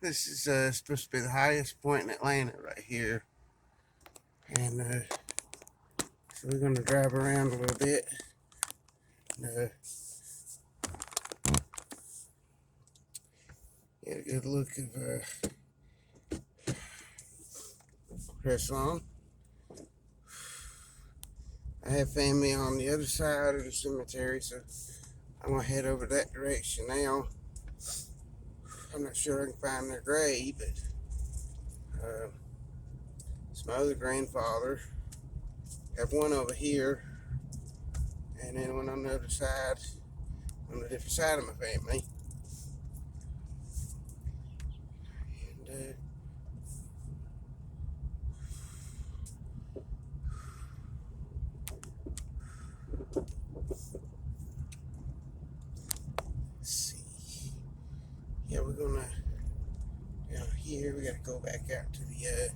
This is supposed to be the highest point in Atlanta right here. And so we're going to drive around a little bit. And, get a good look of Crestlawn. I have family on the other side of the cemetery, so I'm going to head over that direction now. I'm not sure I can find their grave, but it's my other grandfather. I have one over here, and then one on the other side, on the different side of my family. And let's see. Yeah, we're gonna down here. We gotta go back out to the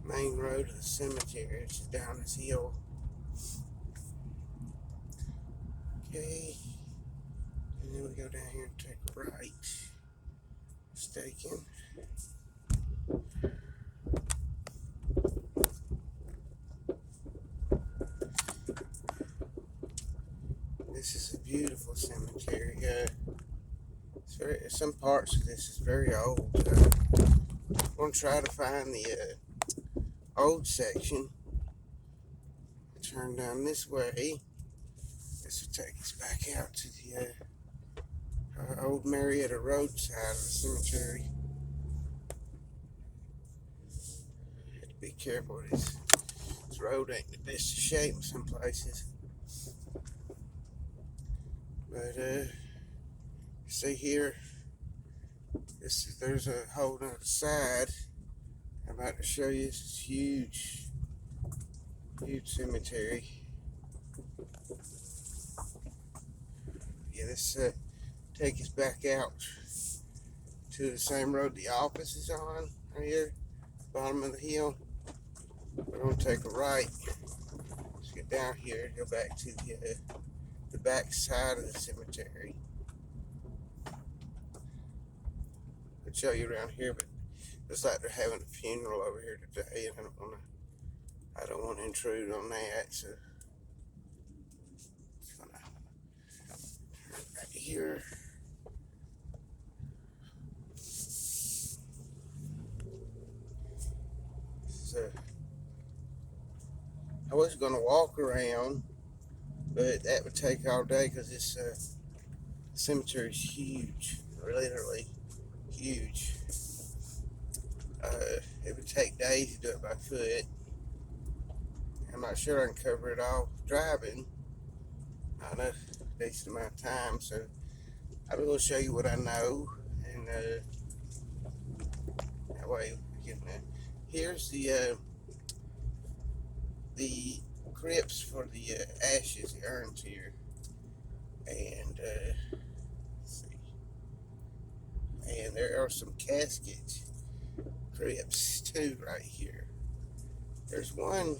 main road of the cemetery. It's down this hill. Okay, and then we go down here and take a right. Mistaken. This is a beautiful cemetery. Some parts of this is very old. I'm gonna try to find the old section. Turn down this way. This will take us back out to the old Marietta Road side of the cemetery. Have to be careful. This road ain't the best of shape in some places. But see here, there's a whole other side. I'm about to show you. This is huge cemetery. Yeah, this take us back out to the same road the office is on right here, bottom of the hill. We're gonna take a right. Let's get down here and go back to the back side of the cemetery. I'll show you around here, but looks like they're having a funeral over here today, and I don't want to intrude on that, so I'm gonna turn right here. So I was gonna walk around, but that would take all day because this cemetery is huge, literally huge. It would take days to do it by foot. I'm not sure I can cover it all driving. Not enough decent amount of time, so I will show you what I know, and that way we can. Here's the crypts for the ashes, the urns here, and let's see, and there are some casket crypts too right here. There's one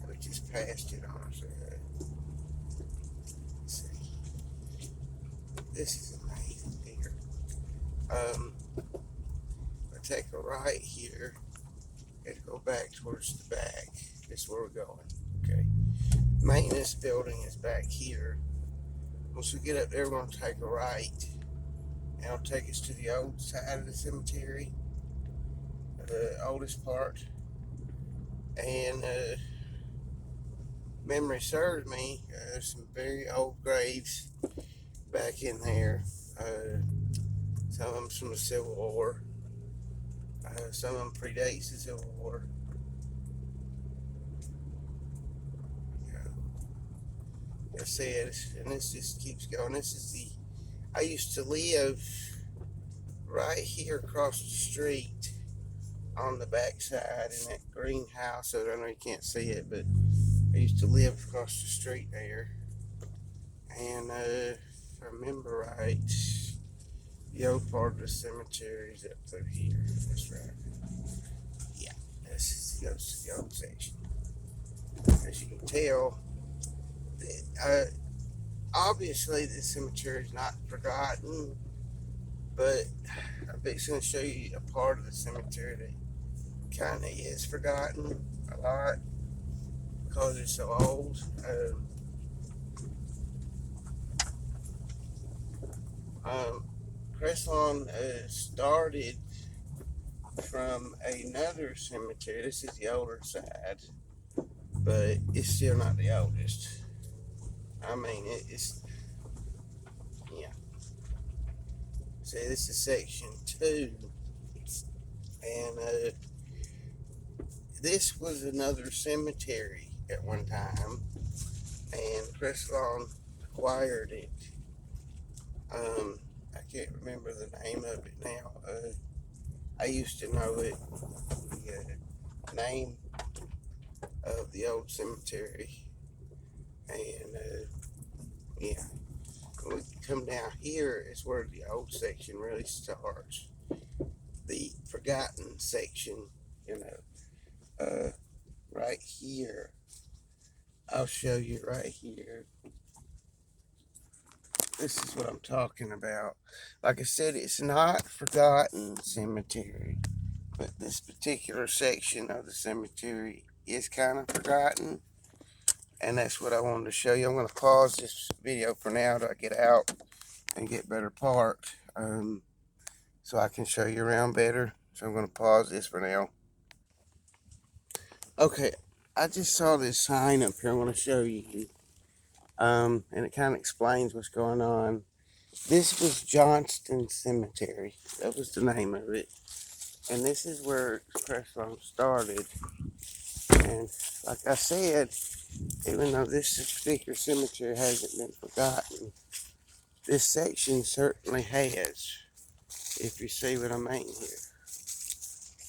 we just passed it on. So, let's see. This is amazing here. I take a right here and go back towards the back. This is where we're going. Okay. Maintenance building is back here. Once we get up there, we're going to take a right. And it'll take us to the old side of the cemetery, the oldest part. And memory serves me, there's some very old graves back in there. Some of them from the Civil War. Some of them predates the Civil War. I said, and this just keeps going. This is I used to live right here across the street on the back side in that greenhouse. So I know you can't see it, but I used to live across the street there. And if I remember right, the old part of the cemetery is up through here. That's right. Yeah, this goes to the old section. As you can tell, obviously this cemetery is not forgotten. But I'm fixing to show you a part of the cemetery that kind of is forgotten a lot because it's so old. Crestlawn started from another cemetery. This is the older side, but it's still not the oldest. I mean, it's, yeah. See, this is section 2, and this was another cemetery at one time, and Crestlawn acquired it. I can't remember the name of it now. I used to know it, the name of the old cemetery, and yeah. When we come down here is where the old section really starts. The forgotten section, you know, right here. I'll show you right here. This is what I'm talking about. Like I said, it's not forgotten cemetery, but this particular section of the cemetery is kind of forgotten, and that's what I wanted to show you. I'm going to pause this video for now till I get out and get better parked, so I can show you around better. So I'm going to pause this for now. Okay, I just saw this sign up here. I want to show you, and it kind of explains what's going on. This was Johnston Cemetery. That was the name of it. And this is where Crestlawn started. And like I said, even though this particular cemetery hasn't been forgotten, this section certainly has, if you see what I mean here.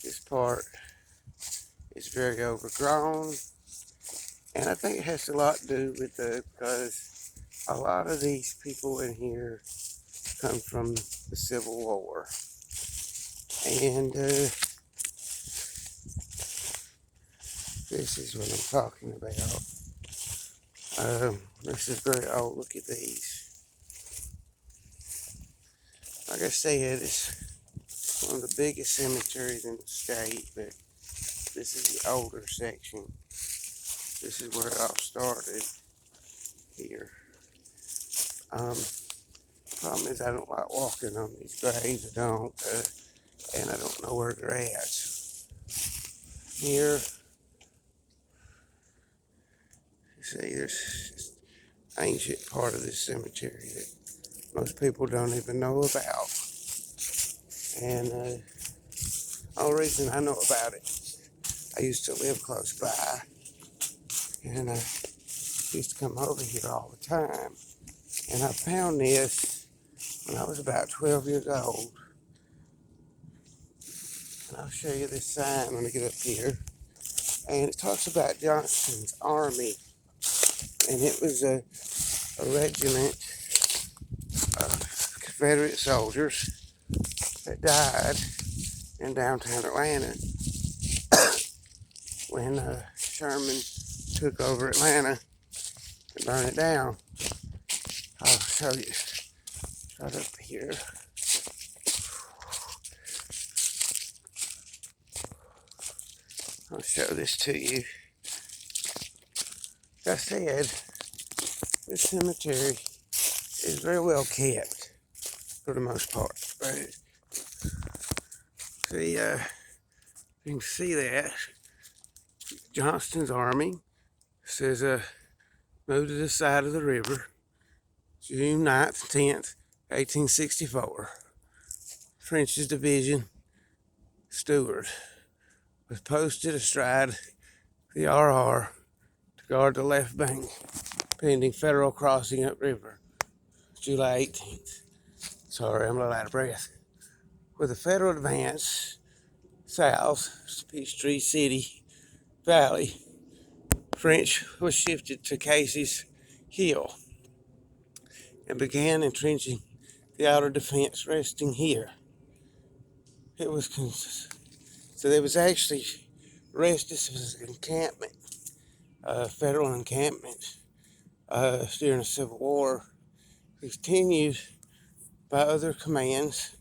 This part is very overgrown, and I think it has a lot to do with because a lot of these people in here come from the Civil War. And this is what I'm talking about. This is very old. Look at these. Like I said, it's one of the biggest cemeteries in the state, but this is the older section. This is where it all started here. Problem is I don't like walking on these graves. I don't, and I don't know where they're at. Here, you see, there's this ancient part of this cemetery that most people don't even know about. And the only reason I know about it, I used to live close by, and I used to come over here all the time. And I found this when I was about 12 years old. And I'll show you this sign when I get up here. And it talks about Johnston's Army. And it was a regiment of Confederate soldiers that died in downtown Atlanta when Sherman took over Atlanta and burned it down. I'll show you right up here. I'll show this to you. Like I said, this cemetery is very well kept for the most part. But see, you can see that Johnston's Army says moved to the side of the river June 9th, 10th, 1864. French's Division Stewart was posted astride the RR to guard the left bank pending federal crossing upriver July 18th. Sorry, I'm a little out of breath. With the federal advance south to Peachtree City Valley, French was shifted to Casey's Hill and began entrenching the outer defense resting here. It was so there was actually this was an encampment, federal encampment during the Civil War, continued by other commands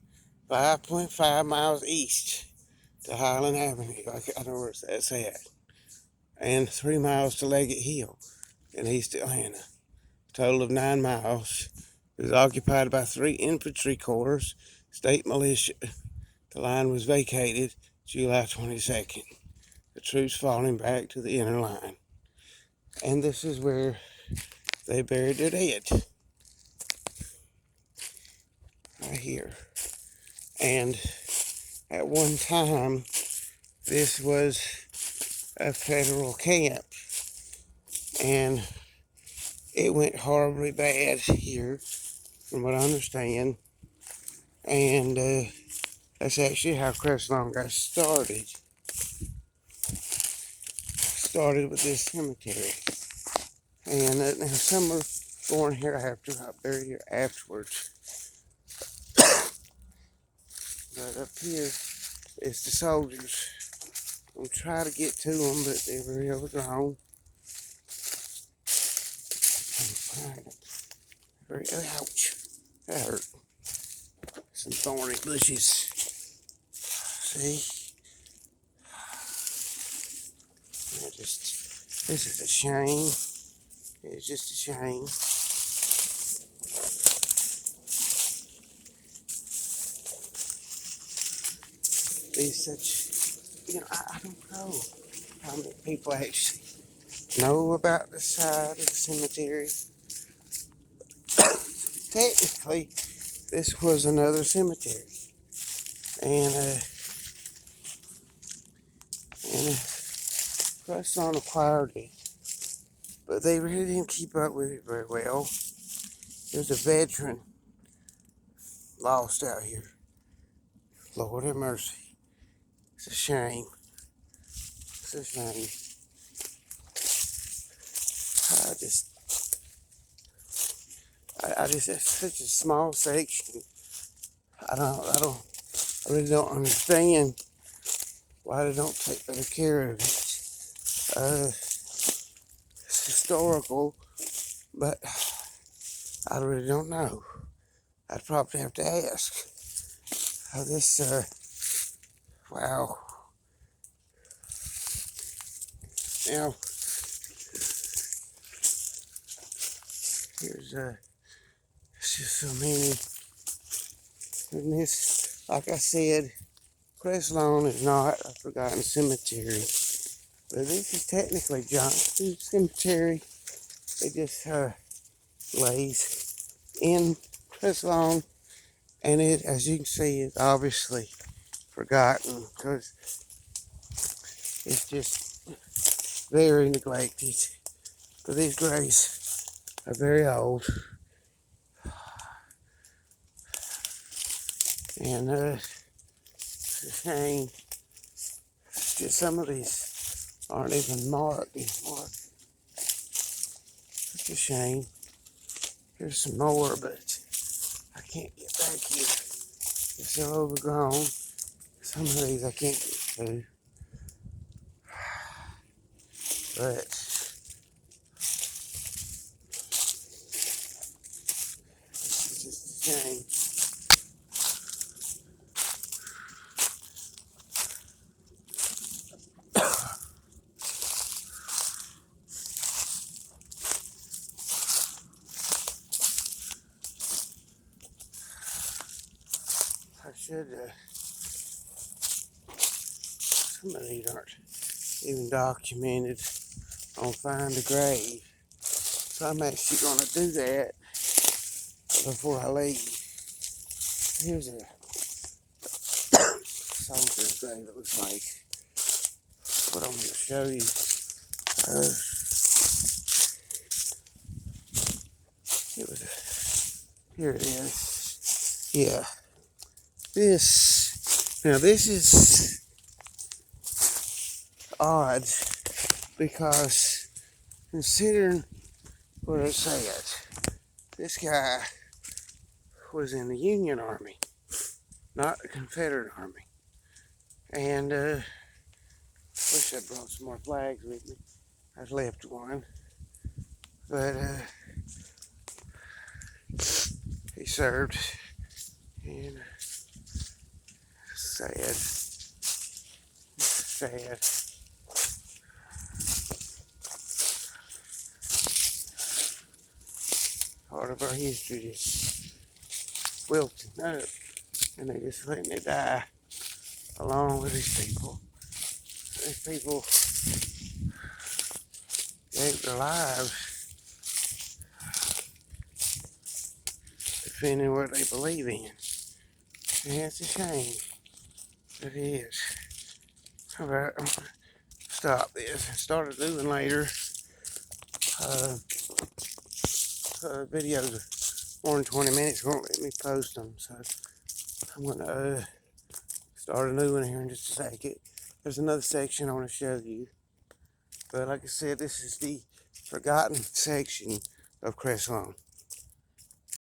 5.5 miles east to Highland Avenue. I know where that's at. And 3 miles to Leggett Hill in East Atlanta. Total of 9 miles. It was occupied by 3 infantry corps, state militia. The line was vacated July 22nd. The troops falling back to the inner line. And this is where they buried their dead. Right here. And at one time, this was a federal camp. And it went horribly bad here, from what I understand. And that's actually how Crestlawn got started. Started with this cemetery. And now some are born here after, I buried here afterwards. But up here is the soldiers. I'm trying to get to them, but they're very overgrown. Very, ouch, that hurt. Some thorny bushes. See? This is a shame. It's just a shame. These such, I don't know how many people actually know about the side of the cemetery. Technically, this was another cemetery. And Crestlawn acquired it. But they really didn't keep up with it very well. There's a veteran lost out here. Lord have mercy. It's a shame. It's a shame. I just, it's such a small section. I really don't understand why they don't take better care of it. It's historical, but I really don't know. I'd probably have to ask. Wow. Now, here's, it's just so many. And this, like I said, Crestlawn is not a forgotten cemetery. But this is technically Johnston Cemetery. It just lays in Crestlawn. And it, as you can see, is obviously forgotten because it's just very neglected. But these graves are very old. And it's a shame. Just some of these aren't even marked anymore. Such a shame. Here's some more, but I can't get back here. They're so overgrown. Some of these I can't get to. But it's just a shame. I should, some of these aren't even documented on Find a Grave. So I'm actually going to do that before I leave. Here's a soldier's grave, it looks like. What I'm going to show you. Here it is. Yeah. Now this is odd because considering what I said, this guy was in the Union Army, not the Confederate Army. And wish I brought some more flags with me. I've left one. But he served. And sad. Sad. Part of our history just wilting up, and they just letting it die along with these people. These people gave their lives defending what they believe in. And it's a shame. It is. Alright, I'm gonna stop this and start a new one later. Videos are more than 20 minutes, won't let me post them, so I'm gonna start a new one here in just a second. There's another section I want to show you, but like I said, this is the forgotten section of Crestlawn.